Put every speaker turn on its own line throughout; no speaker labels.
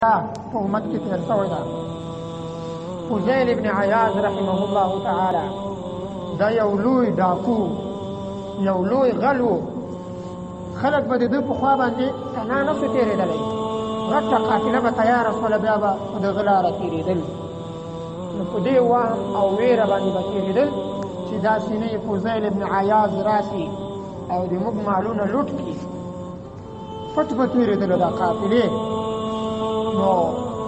په امت کې تیر شوی ده. فضیل ابن عیاض رحمه الله تعالی دا یو لوی ډاکو، یو لوی غل و. خلک به د ده په خوا باندې تنا نه سو تېرېدلی، غټه قافله به تیاره شوله، بیا به په دغه لاره تېرېدل. نو په دې وهم او ویره باندې به تېرېدل چې داسې نه فضیل ابن عیاض راسي او د موږ مالونه لوټ کړي. پټ به تېرېدلو دا قافلې. نو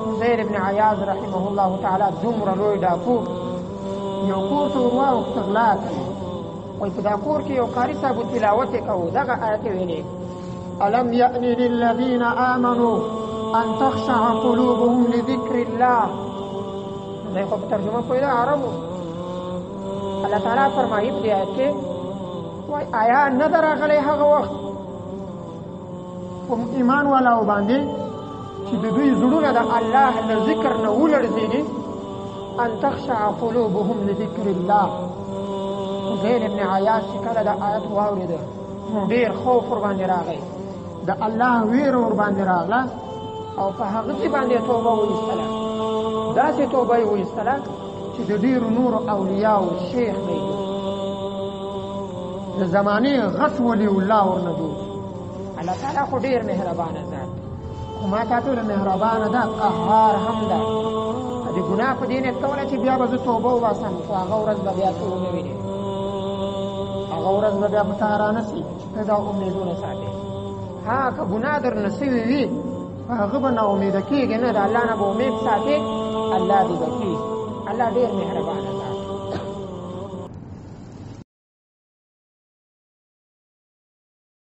فضیل ابن عیاض رحمه الله تعالی دومره لوی ډاکو یو کور ته ور واوښت، غلا کوي. وایي په دا کور کې یو قاري صاحب تلاوت یې کوو، دغه آیت یې ویلې: الم یأن للذین آمنوا ان تخشع قلوبهم لذکر الله. دی خو په ترجمه پوهېده، عربو. الله تعالی فرمایي په دې آیت کې، وایي آیا نه ده راغلی هغه وخت په ایمان والاو باندې چې د دوی زړونه د الله له ذکر نه ولړزېږي؟ ان تخشع قلوبهم لذکر الله. فضیل ابن عیاض چې کله د آیت واورېده نو ډېر خوف ورباندې راغی، د الله ویره ورباندې راغله او په هغه کې باندې توبه وایستله. داسې توبه یې وایستله چې د ډېرو نورو اولیاو شیخ دی، د زمانې غټ ولی الله ورنه جوړ. الله تعالی خو ډېر مهربانه ذات، خو ما تا ټوله مهربانه ده، قهار هم ده. د ګناه په دې نیت کوله چې بیا به زه توبه وباسم، خو هغه ورځ به بیا ته ونه وینې، هغه ورځ به بیا په تا رانسي چې ته دا امیدونه ساتې. ها که ګناه در نه سوي وي په هغه به ناامیده کېږې نه، د الله نه به امید ساتې، الله دې به کېږي. الله ډېر مهربانه ده.